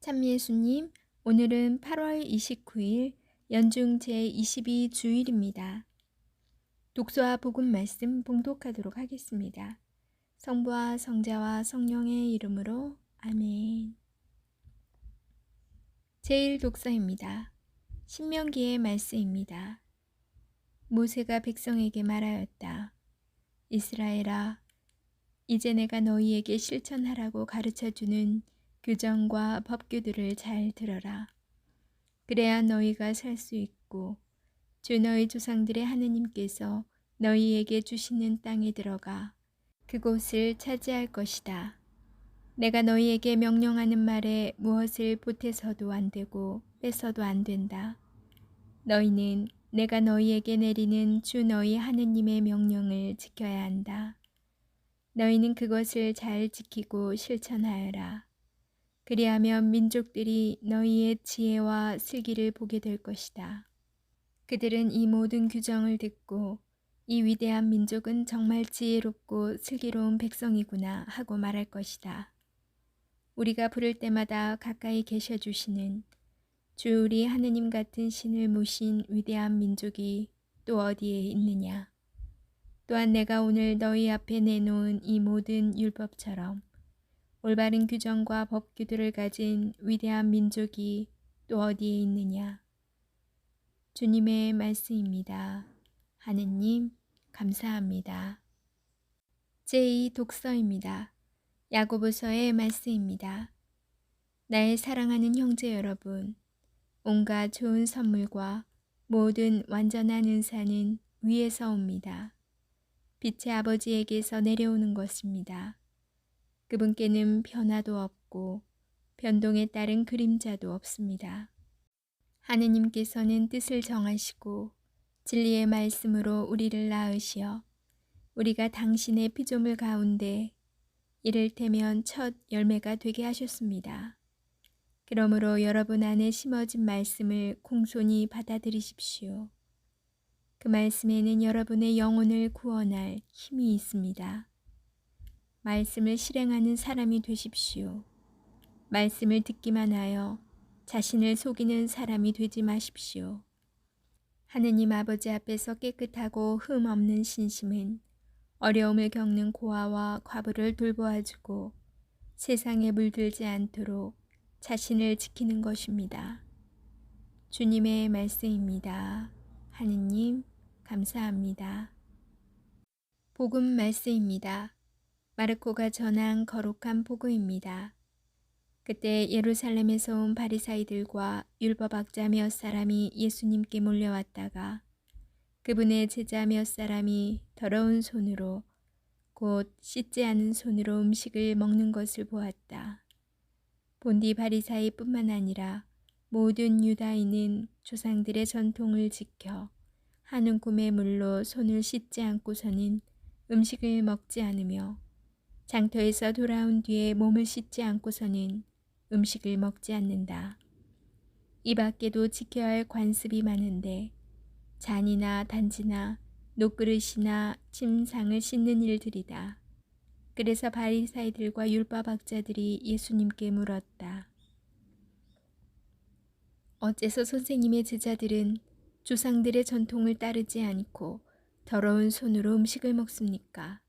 참미예수님, 오늘은 8월 29일 연중 제22주일입니다. 독서와 복음 말씀 봉독하도록 하겠습니다. 성부와 성자와 성령의 이름으로 아멘. 제1독서입니다. 신명기의 말씀입니다. 모세가 백성에게 말하였다. 이스라엘아, 이제 내가 너희에게 실천하라고 가르쳐주는 규정과 법규들을 잘 들어라. 그래야 너희가 살 수 있고 주 너희 조상들의 하느님께서 너희에게 주시는 땅에 들어가 그곳을 차지할 것이다. 내가 너희에게 명령하는 말에 무엇을 보태서도 안 되고 뺏어도 안 된다. 너희는 내가 너희에게 내리는 주 너희 하느님의 명령을 지켜야 한다. 너희는 그것을 잘 지키고 실천하여라. 그리하면 민족들이 너희의 지혜와 슬기를 보게 될 것이다. 그들은 이 모든 규정을 듣고 이 위대한 민족은 정말 지혜롭고 슬기로운 백성이구나 하고 말할 것이다. 우리가 부를 때마다 가까이 계셔 주시는 주 우리 하느님 같은 신을 모신 위대한 민족이 또 어디에 있느냐. 또한 내가 오늘 너희 앞에 내놓은 이 모든 율법처럼 올바른 규정과 법규들을 가진 위대한 민족이 또 어디에 있느냐. 주님의 말씀입니다. 하느님 감사합니다. 제2독서입니다. 야고보서의 말씀입니다. 나의 사랑하는 형제 여러분, 온갖 좋은 선물과 모든 완전한 은사는 위에서 옵니다. 빛의 아버지에게서 내려오는 것입니다. 그분께는 변화도 없고 변동에 따른 그림자도 없습니다. 하느님께서는 뜻을 정하시고 진리의 말씀으로 우리를 낳으시어 우리가 당신의 피조물 가운데 이를테면 첫 열매가 되게 하셨습니다. 그러므로 여러분 안에 심어진 말씀을 공손히 받아들이십시오. 그 말씀에는 여러분의 영혼을 구원할 힘이 있습니다. 말씀을 실행하는 사람이 되십시오. 말씀을 듣기만 하여 자신을 속이는 사람이 되지 마십시오. 하느님 아버지 앞에서 깨끗하고 흠 없는 신심은 어려움을 겪는 고아와 과부를 돌보아주고 세상에 물들지 않도록 자신을 지키는 것입니다. 주님의 말씀입니다. 하느님 감사합니다. 복음 말씀입니다. 마르코가 전한 거룩한 복음입니다. 그때 예루살렘에서 온 바리사이들과 율법학자 몇 사람이 예수님께 몰려왔다가 그분의 제자 몇 사람이 더러운 손으로 곧 씻지 않은 손으로 음식을 먹는 것을 보았다. 본디 바리사이뿐만 아니라 모든 유다인은 조상들의 전통을 지켜 한 움큼의 물로 손을 씻지 않고서는 음식을 먹지 않으며 장터에서 돌아온 뒤에 몸을 씻지 않고서는 음식을 먹지 않는다. 이 밖에도 지켜야 할 관습이 많은데 잔이나 단지나 녹그릇이나 침상을 씻는 일들이다. 그래서 바리사이들과 율법학자들이 예수님께 물었다. 어째서 선생님의 제자들은 조상들의 전통을 따르지 않고 더러운 손으로 음식을 먹습니까?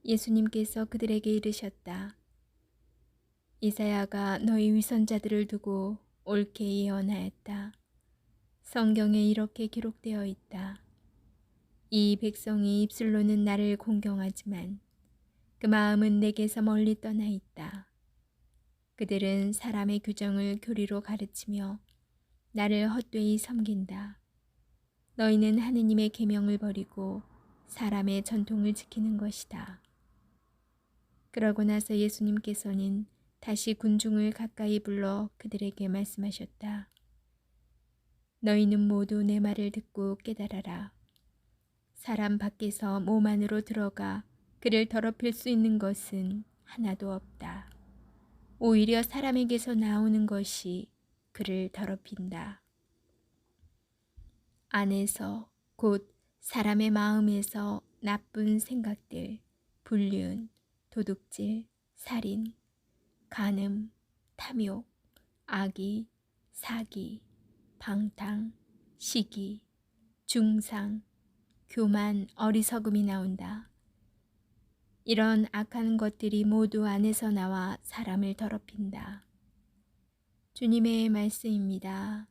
예수님께서 그들에게 이르셨다. 이사야가 너희 위선자들을 두고 옳게 예언하였다. 성경에 이렇게 기록되어 있다. 이 백성이 입술로는 나를 공경하지만 그 마음은 내게서 멀리 떠나 있다. 그들은 사람의 규정을 교리로 가르치며 나를 헛되이 섬긴다. 너희는 하느님의 계명을 버리고 사람의 전통을 지키는 것이다. 그러고 나서 예수님께서는 다시 군중을 가까이 불러 그들에게 말씀하셨다. 너희는 모두 내 말을 듣고 깨달아라. 사람 밖에서 몸 안으로 들어가 그를 더럽힐 수 있는 것은 하나도 없다. 오히려 사람에게서 나오는 것이 그를 더럽힌다. 안에서 곧 사람의 마음에서 나쁜 생각들, 불륜, 도둑질, 살인, 간음, 탐욕, 악의, 사기, 방탕, 시기, 중상, 교만, 어리석음이 나온다. 이런 악한 것들이 모두 안에서 나와 사람을 더럽힌다. 주님의 말씀입니다.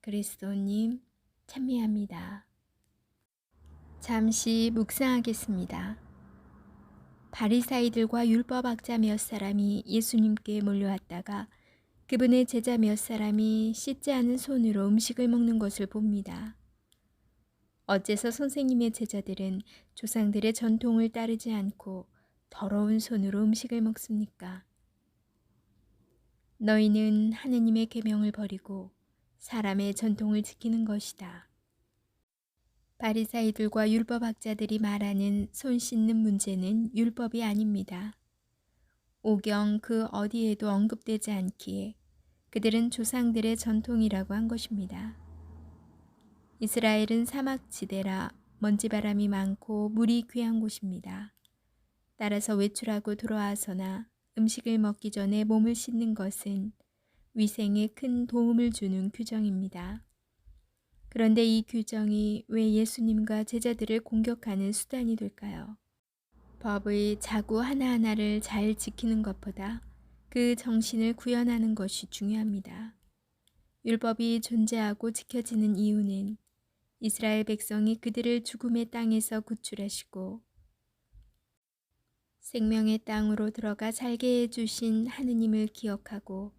그리스도님 찬미합니다. 잠시 묵상하겠습니다. 바리사이들과 율법학자 몇 사람이 예수님께 몰려왔다가 그분의 제자 몇 사람이 씻지 않은 손으로 음식을 먹는 것을 봅니다. 어째서 선생님의 제자들은 조상들의 전통을 따르지 않고 더러운 손으로 음식을 먹습니까? 너희는 하느님의 계명을 버리고 사람의 전통을 지키는 것이다. 바리사이들과 율법학자들이 말하는 손 씻는 문제는 율법이 아닙니다. 오경 그 어디에도 언급되지 않기에 그들은 조상들의 전통이라고 한 것입니다. 이스라엘은 사막지대라 먼지바람이 많고 물이 귀한 곳입니다. 따라서 외출하고 돌아와서나 음식을 먹기 전에 몸을 씻는 것은 위생에 큰 도움을 주는 규정입니다. 그런데 이 규정이 왜 예수님과 제자들을 공격하는 수단이 될까요? 법의 자구 하나하나를 잘 지키는 것보다 그 정신을 구현하는 것이 중요합니다. 율법이 존재하고 지켜지는 이유는 이스라엘 백성이 그들을 죽음의 땅에서 구출하시고 생명의 땅으로 들어가 살게 해주신 하느님을 기억하고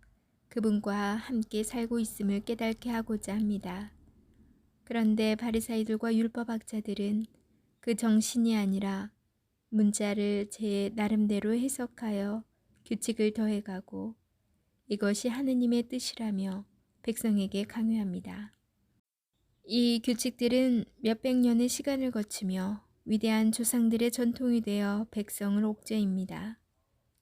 그분과 함께 살고 있음을 깨닫게 하고자 합니다. 그런데 바리사이들과 율법학자들은 그 정신이 아니라 문자를 제 나름대로 해석하여 규칙을 더해가고 이것이 하느님의 뜻이라며 백성에게 강요합니다. 이 규칙들은 몇백 년의 시간을 거치며 위대한 조상들의 전통이 되어 백성을 옥죄입니다.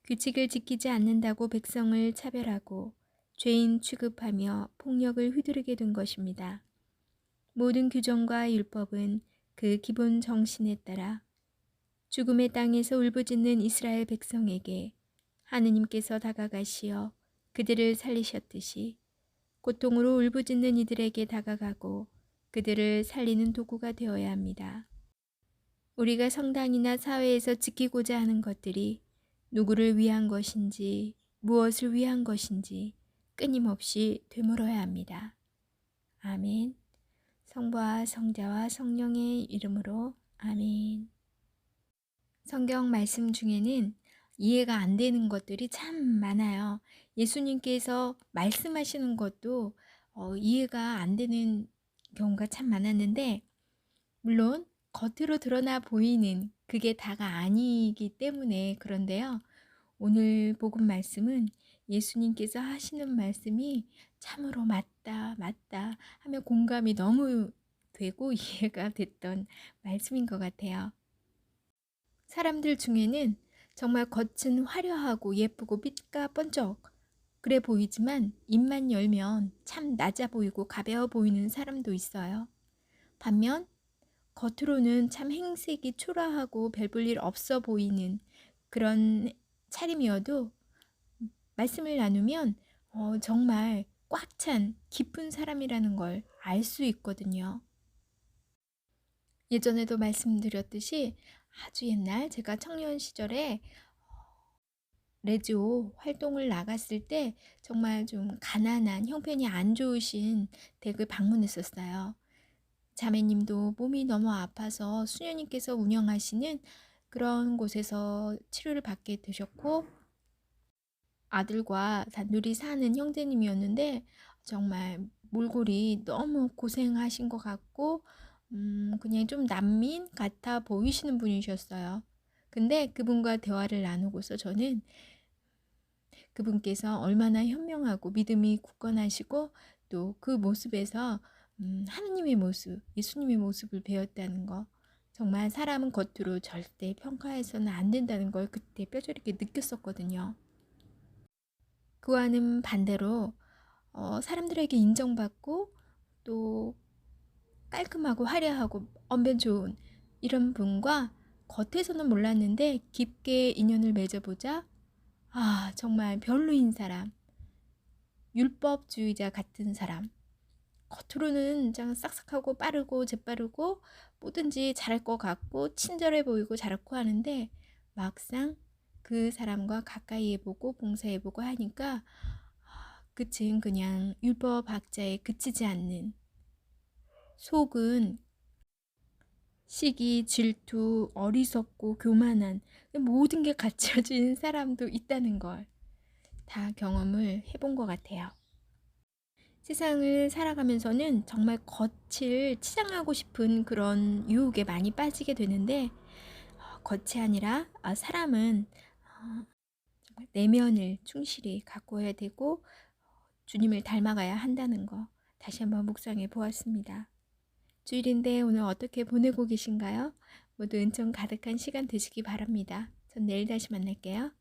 규칙을 지키지 않는다고 백성을 차별하고 죄인 취급하며 폭력을 휘두르게 된 것입니다. 모든 규정과 율법은 그 기본 정신에 따라 죽음의 땅에서 울부짖는 이스라엘 백성에게 하느님께서 다가가시어 그들을 살리셨듯이 고통으로 울부짖는 이들에게 다가가고 그들을 살리는 도구가 되어야 합니다. 우리가 성당이나 사회에서 지키고자 하는 것들이 누구를 위한 것인지 무엇을 위한 것인지 끊임없이 되물어야 합니다. 아멘. 성부와 성자와 성령의 이름으로 아멘. 성경 말씀 중에는 이해가 안 되는 것들이 참 많아요. 예수님께서 말씀하시는 것도 이해가 안 되는 경우가 참 많았는데 물론 겉으로 드러나 보이는 그게 다가 아니기 때문에 그런데요. 오늘 복음 말씀은 예수님께서 하시는 말씀이 참으로 맞다 하며 공감이 너무 되고 이해가 됐던 말씀인 것 같아요. 사람들 중에는 정말 겉은 화려하고 예쁘고 빛과 번쩍 그래 보이지만 입만 열면 참 낮아 보이고 가벼워 보이는 사람도 있어요. 반면 겉으로는 참 행색이 초라하고 별 볼 일 없어 보이는 그런 차림이어도 말씀을 나누면 정말 꽉 찬 깊은 사람이라는 걸 알 수 있거든요. 예전에도 말씀드렸듯이 아주 옛날 제가 청년 시절에 레지오 활동을 나갔을 때 정말 좀 가난한 형편이 안 좋으신 댁을 방문했었어요. 자매님도 몸이 너무 아파서 수녀님께서 운영하시는 그런 곳에서 치료를 받게 되셨고 아들과 단둘이 사는 형제님이었는데 정말 몰골이 너무 고생하신 것 같고 그냥 좀 난민 같아 보이시는 분이셨어요. 근데 그분과 대화를 나누고서 저는 그분께서 얼마나 현명하고 믿음이 굳건하시고 또 그 모습에서 하느님의 모습, 예수님의 모습을 배웠다는 거 정말 사람은 겉으로 절대 평가해서는 안 된다는 걸 그때 뼈저리게 느꼈었거든요. 그와는 반대로 사람들에게 인정받고 또 깔끔하고 화려하고 언변 좋은 이런 분과 겉에서는 몰랐는데 깊게 인연을 맺어보자 정말 별로인 사람 율법주의자 같은 사람. 겉으로는 짱 싹싹하고 빠르고 재빠르고 뭐든지 잘할 것 같고 친절해 보이고 잘하고 하는데 막상 그 사람과 가까이 해보고 봉사해보고 하니까 끝은 그냥 율법학자에 그치지 않는, 속은 시기, 질투, 어리석고 교만한 모든 게 갖춰진 사람도 있다는 걸 다 경험을 해본 것 같아요. 세상을 살아가면서는 정말 겉을 치장하고 싶은 그런 유혹에 많이 빠지게 되는데 겉이 아니라 사람은 정말 내면을 충실히 가꿔야 되고 주님을 닮아가야 한다는 거 다시 한번 묵상해 보았습니다. 주일인데 오늘 어떻게 보내고 계신가요? 모두 은총 가득한 시간 되시기 바랍니다. 전 내일 다시 만날게요.